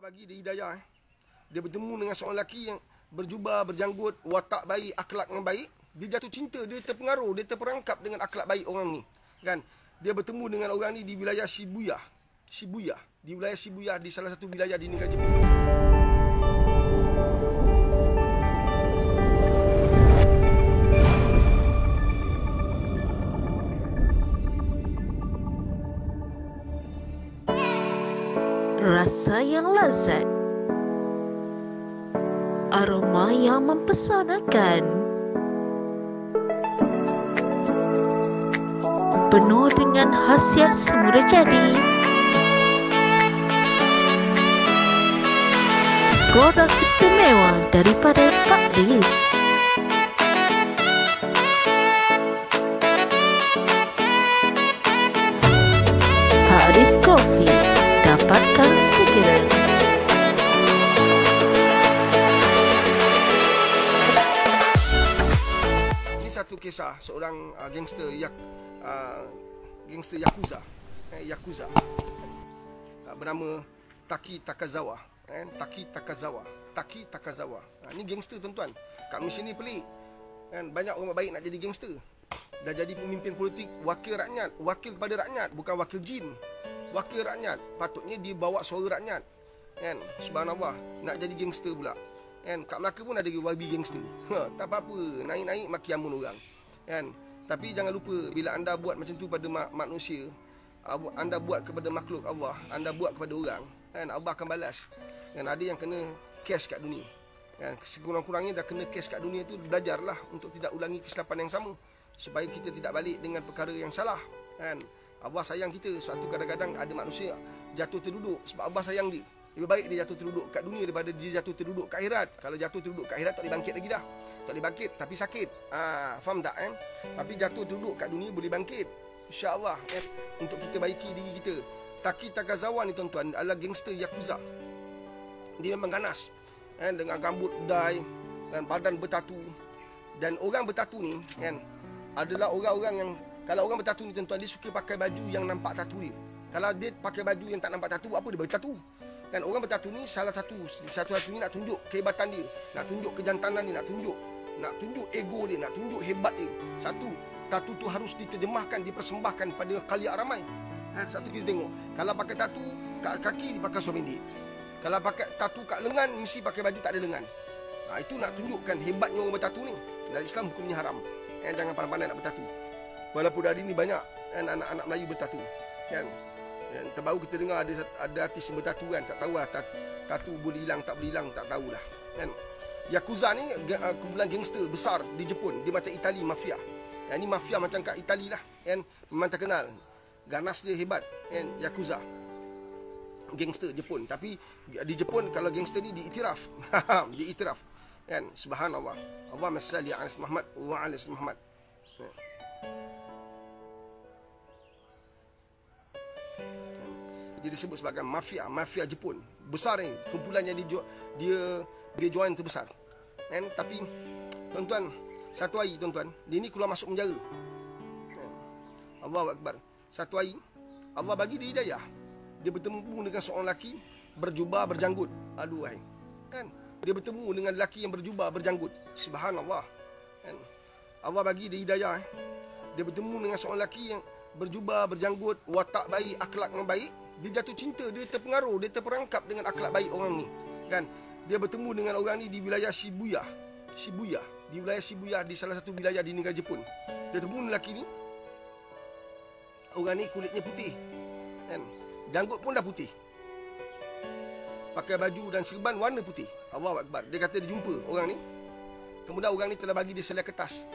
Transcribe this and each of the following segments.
Allah bagi dia hidayah. Dia bertemu dengan seorang lelaki yang berjubah, berjanggut, watak baik, akhlak yang baik. Dia jatuh cinta, dia terpengaruh, dia terperangkap dengan akhlak baik orang ni. Kan? Dia bertemu dengan orang ni di wilayah Shibuya. Di wilayah Shibuya, di salah satu wilayah di negara Jepun. Rasa yang lezat, aroma yang mempesonakan, penuh dengan khasiat semula jadi. Produk istimewa daripada Pak Dis. Pak Dis Coffee, dapatkan segera. Ini satu kisah seorang gangster Yakuza. Bernama Taki Takazawa. Taki Takazawa. Ini gangster tuan-tuan. Kat Malaysia ni pelik. Banyak orang baik nak jadi gangster. Dah jadi pemimpin politik, wakil rakyat, wakil kepada rakyat, bukan wakil jin. Wakil rakyat, patutnya dia bawa suara rakyat. Subhanallah, nak jadi gangster pula. Kat Melaka pun ada wabi gangster. Tak apa-apa, naik-naik maki amun orang. Tapi jangan lupa, bila anda buat macam tu pada manusia, anda buat kepada makhluk Allah, anda buat kepada orang, Allah akan balas. Ada yang kena cash kat dunia. Sekurang-kurangnya dah kena cash kat dunia tu, belajarlah untuk tidak ulangi kesilapan yang sama, supaya kita tidak balik dengan perkara yang salah. Allah sayang kita. Sebab tu kadang-kadang ada manusia jatuh terduduk sebab Allah sayang dia. Lebih baik dia jatuh terduduk kat dunia daripada dia jatuh terduduk kat akhirat. Kalau jatuh terduduk kat akhirat tak boleh bangkit lagi dah. Tak boleh bangkit tapi sakit. Faham tak? Tapi jatuh terduduk kat dunia boleh bangkit, InsyaAllah. Untuk kita baiki diri kita. Taki Takazawa ni tuan-tuan adalah gangster Yakuza. Dia memang ganas, dengan rambut dai dan badan bertatu. Dan orang bertatu ni adalah orang-orang yang, kalau orang bertatu ni tuan-tuan, dia suka pakai baju yang nampak tatu dia. Kalau dia pakai baju yang tak nampak tatu, apa dia bertatu? Dan orang bertatu ni salah satu ni nak tunjuk kehebatan dia, nak tunjuk kejantanan dia, nak tunjuk ego dia, nak tunjuk hebat dia. Satu, tatu tu harus diterjemahkan, dipersembahkan pada khaliak ramai. Satu kita tengok, kalau pakai tatu kat kaki dia pakai seluar pendek. Kalau pakai tatu kat lengan, mesti pakai baju tak ada lengan. Itu nak tunjukkan hebatnya orang bertatu ni. Dalam Islam hukumnya haram. Jangan pandai-pandai nak bertatu. Walaupun hari ni banyak anak-anak Melayu bertatu. Terbaru kita dengar ada artis yang bertatu tak tahulah tatu boleh hilang tak boleh hilang, tak tahulah. Yakuza ni kumpulan gangster besar di Jepun. Dia macam Itali, mafia. Ini mafia macam kat Itali lah. Memang terkenal. Ganas dia hebat. Yakuza. Gangster Jepun. Tapi di Jepun kalau gangster ni diiktiraf. Diiktiraf. Subhanallah. Allahumma salli ala Muhammad wa ala Muhammad. Dia disebut sebagai mafia Jepun. Besar ni, kumpulan yang dia join terbesar. Tapi tuan-tuan, satu hari tuan-tuan, dia ni keluar masuk penjara. Allahu Akbar. Satu hari Allah bagi dia hidayah. Dia bertemu dengan seorang lelaki berjubah, berjanggut. Aduhai. Dia bertemu dengan lelaki yang berjubah, berjanggut. Subhanallah. Allah bagi dia hidayah. Dia bertemu dengan seorang lelaki yang berjubah, berjanggut, watak baik, akhlak yang baik. Dia jatuh cinta, dia terpengaruh, dia terperangkap dengan akhlak baik orang ni. Dia bertemu dengan orang ni di wilayah Shibuya. Di wilayah Shibuya, di salah satu wilayah di negara Jepun. Dia bertemu lelaki ni. Orang ni kulitnya putih. Janggut pun dah putih. Pakai baju dan serban warna putih. Allahu Akbar. Dia kata dia jumpa orang ni. Kemudian orang ni telah bagi dia selai kertas.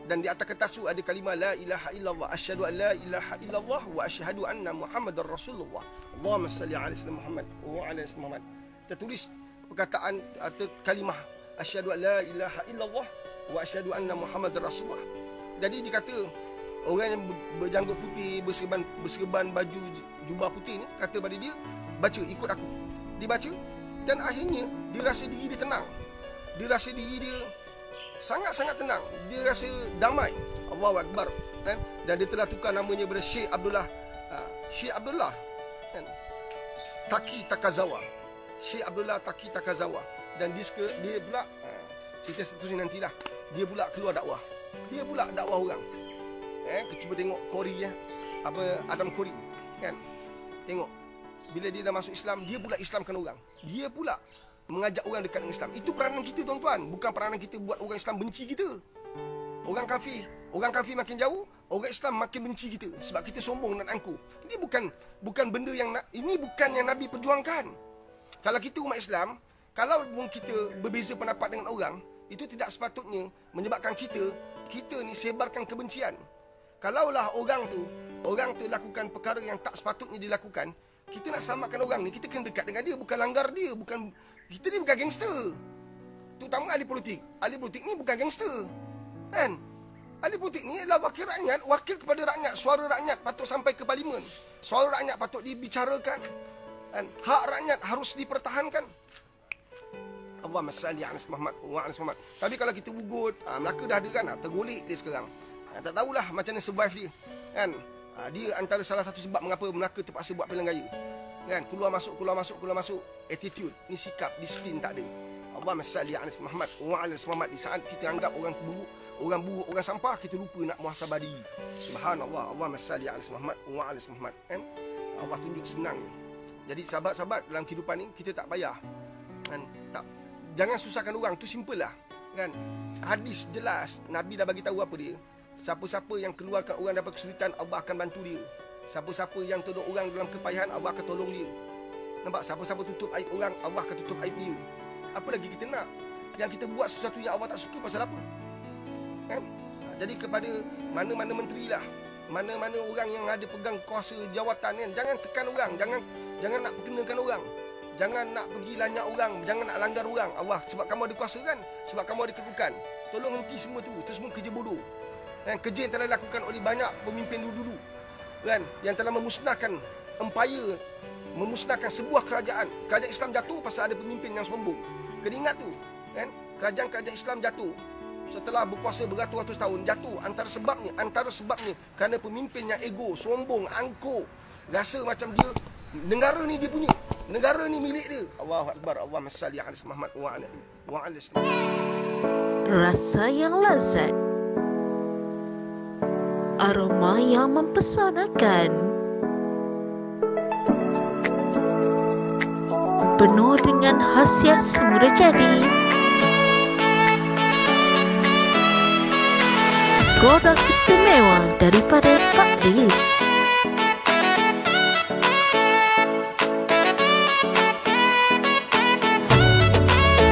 Dan di atas kertas tu ada kalimah la ilaha illallah, asyhadu an la ilaha illallah wa asyhadu anna Muhammadar Rasulullah. Allahumma salli ala sayyidina Muhammad wa ala sayyidina Muhammad. Tertulis perkataan atau kalimah asyhadu an la ilaha illallah wa asyhadu anna Muhammadar Rasulullah. Jadi dia kata orang yang berjanggut putih, berserban baju jubah putih ni kata pada dia, baca, ikut aku. Dia baca dan akhirnya dia rasa diri dia tenang. Dia rasa diri dia sangat-sangat tenang. Dia rasa damai. Allahu Akbar. Dan dia telah tukar namanya kepada Syekh Abdullah. Taki Takazawa. Syekh Abdullah Taki Takazawa. Dan dia pula cerita seterusnya nantilah. Dia pula keluar dakwah. Dia pula dakwah orang. Cuba tengok Kori Adam Kori kan. Tengok bila dia dah masuk Islam, dia pula Islamkan orang. Dia pula mengajak orang dekat dengan Islam. Itu peranan kita tuan-tuan. Bukan peranan kita buat orang Islam benci kita. Orang kafir makin jauh, orang Islam makin benci kita sebab kita sombong dan angkuh. Ini bukan benda yang ini bukan yang Nabi perjuangkan. Kalau kita umat Islam, kalau pun kita berbeza pendapat dengan orang, itu tidak sepatutnya menyebabkan kita ni sebarkan kebencian. Kalaulah orang tu lakukan perkara yang tak sepatutnya dilakukan, kita nak selamatkan orang ni, kita kena dekat dengan dia, bukan langgar dia, kita ni bukan gangster. Terutama ahli politik. Ahli politik ni bukan gangster. Kan? Ahli politik ni adalah wakil rakyat, wakil kepada rakyat. Suara rakyat patut sampai ke parlimen. Suara rakyat patut dibicarakan. Kan? Hak rakyat harus dipertahankan. Allahumma salli ala Muhammad wa ala Muhammad. Tapi kalau kita bugut, Melaka dah ada kan, tergolek dia sekarang. Tak tahulah macam mana survive dia. Kan? Dia antara salah satu sebab mengapa Melaka terpaksa buat pilihan raya. Kan? Keluar masuk. Attitude, ni sikap, disiplin tak ada. Allahumma salli ala Muhammad wa ala Muhammad. Di saat kita anggap orang buruk, orang sampah, kita lupa nak muhasabah diri. Subhanallah. Allahumma salli ala Muhammad wa ala Muhammad. Kan? Allah tunjuk senang. Jadi sahabat-sahabat, dalam kehidupan ni kita tak payah. Kan? Jangan susahkan orang, tu simple lah. Kan? Hadis jelas, Nabi dah bagi tahu apa dia. Siapa-siapa yang keluarkan orang daripada kesulitan, Allah akan bantu dia. Siapa-siapa yang tolong orang dalam kepayahan, Allah akan tolong dia. Nampak? Siapa-siapa tutup aib orang, Allah akan tutup aib dia. Apa lagi kita nak? Yang kita buat sesuatu yang Allah tak suka, pasal apa? Kan? Jadi kepada mana-mana menteri lah, mana-mana orang yang ada pegang kuasa jawatan kan, jangan tekan orang, jangan nak perkenakan orang, jangan nak pergi lanyak orang, jangan nak langgar orang. Allah, sebab kamu ada kuasa kan, sebab kamu ada kedudukan, tolong henti semua tu. Itu semua kerja bodoh. Dan kerja yang telah dilakukan oleh banyak pemimpin dulu-dulu kan, yang telah memusnahkan empire, memusnahkan sebuah kerajaan. Kerajaan Islam jatuh pasal ada pemimpin yang sombong. Kena ingat tu kan, kerajaan Islam jatuh setelah berkuasa beratus-ratus tahun, jatuh antara sebabnya kerana pemimpin yang ego, sombong, angkuh, rasa macam dia negara ni dia punya, negara ni milik dia. Allahu akbar. Allahumma salli ala Muhammad wa ala Rasa yang lazat, aroma yang mempesonakan, penuh dengan khasiat semula jadi. Produk istimewa daripada Pak Dis.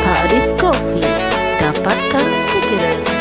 Pak Dis Coffee, dapatkan segera.